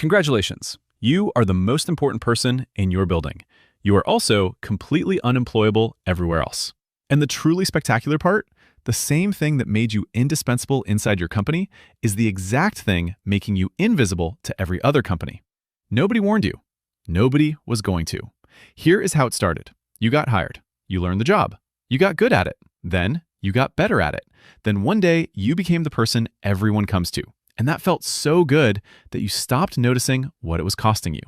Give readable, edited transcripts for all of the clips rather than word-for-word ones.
Congratulations. You are the most important person in your building. You are also completely unemployable everywhere else. And the truly spectacular part, the same thing that made you indispensable inside your company is the exact thing making you invisible to every other company. Nobody warned you. Nobody was going to. Here is how it started. You got hired. You learned the job. You got good at it. Then you got better at it. Then one day you became the person everyone comes to. And that felt so good that you stopped noticing what it was costing you.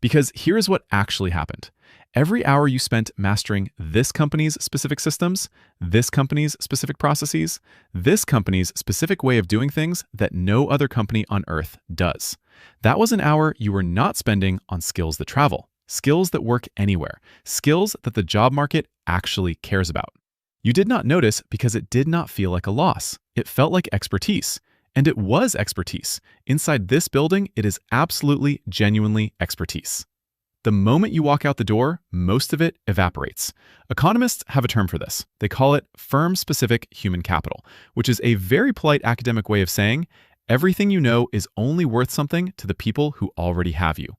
Because here's what actually happened. Every hour you spent mastering this company's specific systems, this company's specific processes, this company's specific way of doing things that no other company on earth does. That was an hour you were not spending on skills that travel, skills that work anywhere, skills that the job market actually cares about. You did not notice because it did not feel like a loss. It felt like expertise. And it was expertise. Inside this building, it is absolutely, genuinely expertise. The moment you walk out the door, most of it evaporates. Economists have a term for this. They call it firm-specific human capital, which is a very polite academic way of saying everything you know is only worth something to the people who already have you.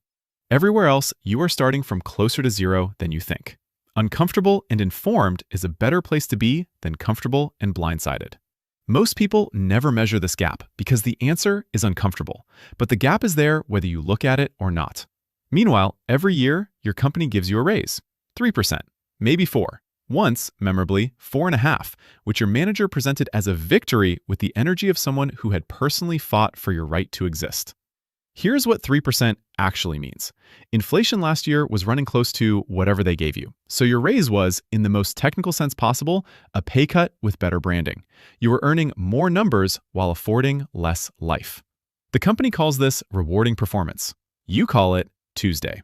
Everywhere else, you are starting from closer to zero than you think. Uncomfortable and informed is a better place to be than comfortable and blindsided. Most people never measure this gap because the answer is uncomfortable, but the gap is there whether you look at it or not. Meanwhile, every year, your company gives you a raise, 3%, maybe 4%, once, memorably, 4.5%, which your manager presented as a victory with the energy of someone who had personally fought for your right to exist. Here's what 3% actually means. Inflation last year was running close to whatever they gave you. So your raise was, in the most technical sense possible, a pay cut with better branding. You were earning more numbers while affording less life. The company calls this rewarding performance. You call it Tuesday.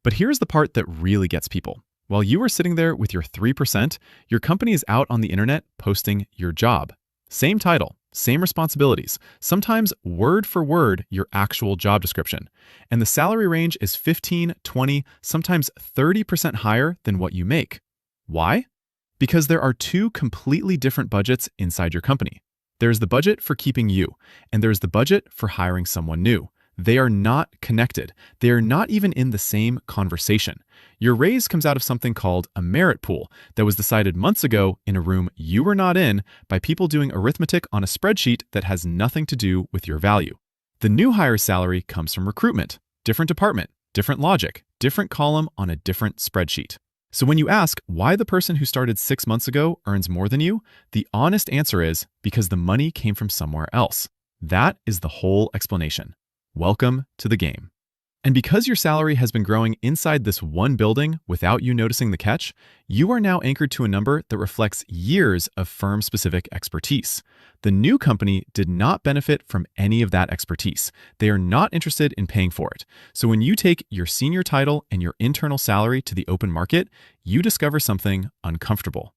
But here's the part that really gets people. While you are sitting there with your 3%, your company is out on the internet posting your job. Same title. Same responsibilities, sometimes word for word your actual job description. And the salary range is 15, 20, sometimes 30% higher than what you make. Why? Because there are two completely different budgets inside your company. There's the budget for keeping you, and there's the budget for hiring someone new. They are not connected. They are not even in the same conversation. Your raise comes out of something called a merit pool that was decided months ago in a room you were not in by people doing arithmetic on a spreadsheet that has nothing to do with your value. The new hire's salary comes from recruitment, different department, different logic, different column on a different spreadsheet. So when you ask why the person who started 6 months ago earns more than you, the honest answer is because the money came from somewhere else. That is the whole explanation. Welcome to the game. And because your salary has been growing inside this one building without you noticing the catch, you are now anchored to a number that reflects years of firm-specific expertise. The new company did not benefit from any of that expertise. They are not interested in paying for it. So when you take your senior title and your internal salary to the open market, you discover something uncomfortable.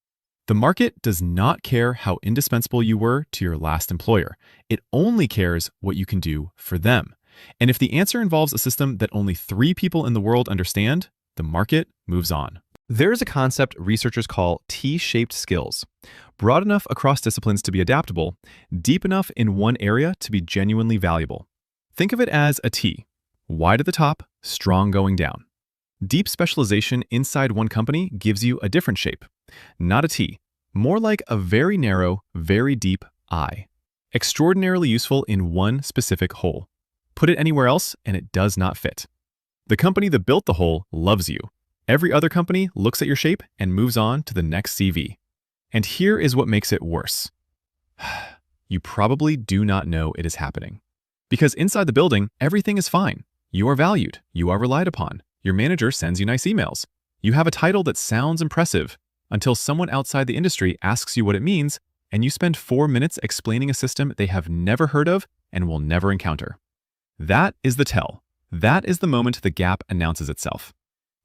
The market does not care how indispensable you were to your last employer. It only cares what you can do for them. And if the answer involves a system that only 3 people in the world understand, the market moves on. There's a concept researchers call T-shaped skills. Broad enough across disciplines to be adaptable, deep enough in one area to be genuinely valuable. Think of it as a T, wide at the top, strong going down. Deep specialization inside one company gives you a different shape. Not a T, more like a very narrow, very deep I. Extraordinarily useful in one specific hole. Put it anywhere else and it does not fit. The company that built the hole loves you. Every other company looks at your shape and moves on to the next CV. And here is what makes it worse. You probably do not know it is happening. Because inside the building, everything is fine. You are valued. You are relied upon. Your manager sends you nice emails. You have a title that sounds impressive until someone outside the industry asks you what it means, and you spend 4 minutes explaining a system they have never heard of and will never encounter. That is the tell. That is the moment the gap announces itself.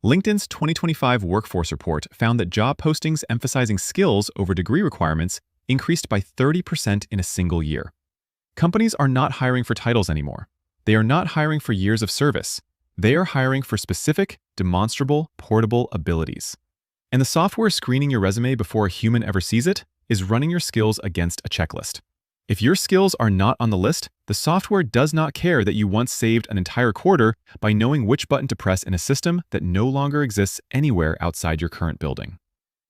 LinkedIn's 2025 workforce report found that job postings emphasizing skills over degree requirements increased by 30% in a single year. Companies are not hiring for titles anymore. They are not hiring for years of service. They are hiring for specific, demonstrable, portable abilities. And the software screening your resume before a human ever sees it is running your skills against a checklist. If your skills are not on the list, the software does not care that you once saved an entire quarter by knowing which button to press in a system that no longer exists anywhere outside your current building.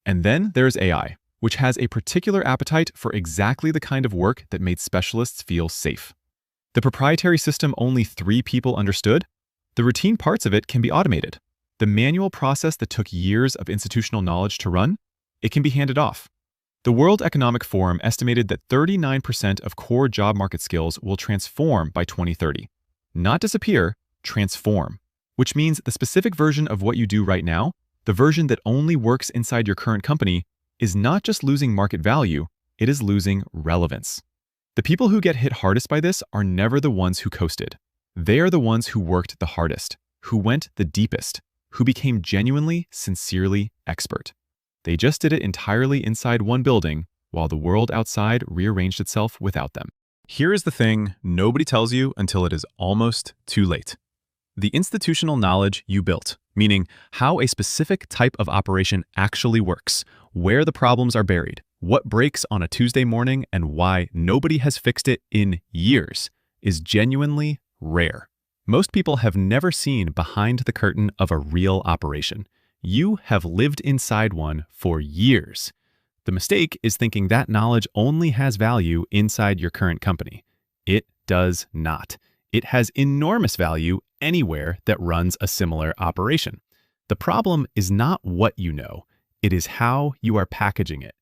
And then there's AI, which has a particular appetite for exactly the kind of work that made specialists feel safe. The proprietary system only 3 people understood? The routine parts of it can be automated. The manual process that took years of institutional knowledge to run, it can be handed off. The World Economic Forum estimated that 39% of core job market skills will transform by 2030. Not disappear, transform, which means the specific version of what you do right now, the version that only works inside your current company, is not just losing market value, it is losing relevance. The people who get hit hardest by this are never the ones who coasted. They are the ones who worked the hardest, who went the deepest, who became genuinely, sincerely expert. They just did it entirely inside one building, while the world outside rearranged itself without them. Here is the thing nobody tells you until it is almost too late. The institutional knowledge you built, meaning how a specific type of operation actually works, where the problems are buried, what breaks on a Tuesday morning, and why nobody has fixed it in years, is genuinely rare. Most people have never seen behind the curtain of a real operation. You have lived inside one for years. The mistake is thinking that knowledge only has value inside your current company. It does not. It has enormous value anywhere that runs a similar operation. The problem is not what you know, it is how you are packaging it.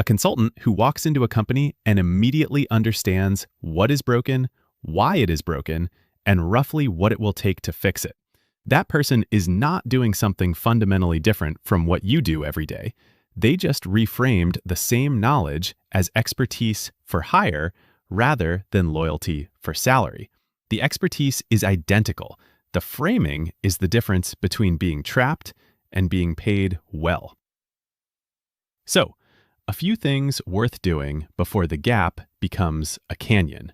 A consultant who walks into a company and immediately understands what is broken, why it is broken, and roughly what it will take to fix it. That person is not doing something fundamentally different from what you do every day. They just reframed the same knowledge as expertise for hire rather than loyalty for salary. The expertise is identical. The framing is the difference between being trapped and being paid well. So, a few things worth doing before the gap becomes a canyon.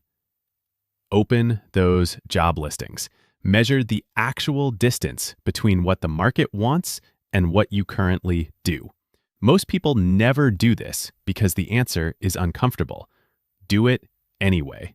Open those job listings. Measure the actual distance between what the market wants and what you currently do. Most people never do this because the answer is uncomfortable. Do it anyway.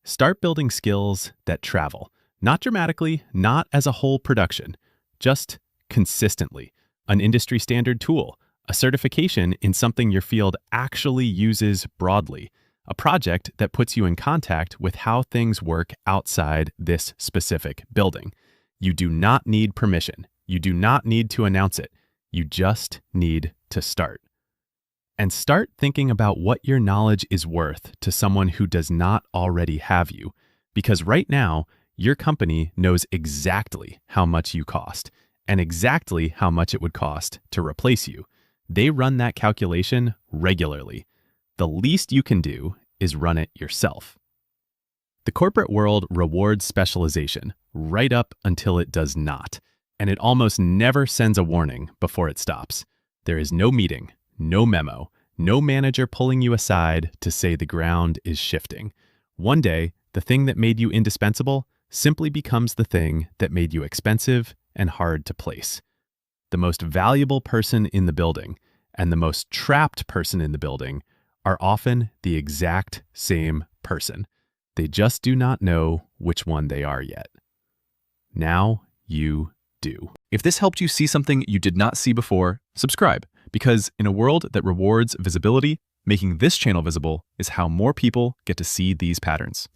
Start building skills that travel, not dramatically, not as a whole production, just consistently. An industry standard tool, a certification in something your field actually uses broadly, a project that puts you in contact with how things work outside this specific building. You do not need permission. You do not need to announce it. You just need to start. And start thinking about what your knowledge is worth to someone who does not already have you. Because right now, your company knows exactly how much you cost and exactly how much it would cost to replace you. They run that calculation regularly. The least you can do is run it yourself. The corporate world rewards specialization right up until it does not, and it almost never sends a warning before it stops. There is no meeting, no memo, no manager pulling you aside to say the ground is shifting. One day, the thing that made you indispensable simply becomes the thing that made you expensive and hard to place. The most valuable person in the building and the most trapped person in the building are often the exact same person. They just do not know which one they are yet. Now you do. If this helped you see something you did not see before, subscribe, because in a world that rewards visibility, making this channel visible is how more people get to see these patterns.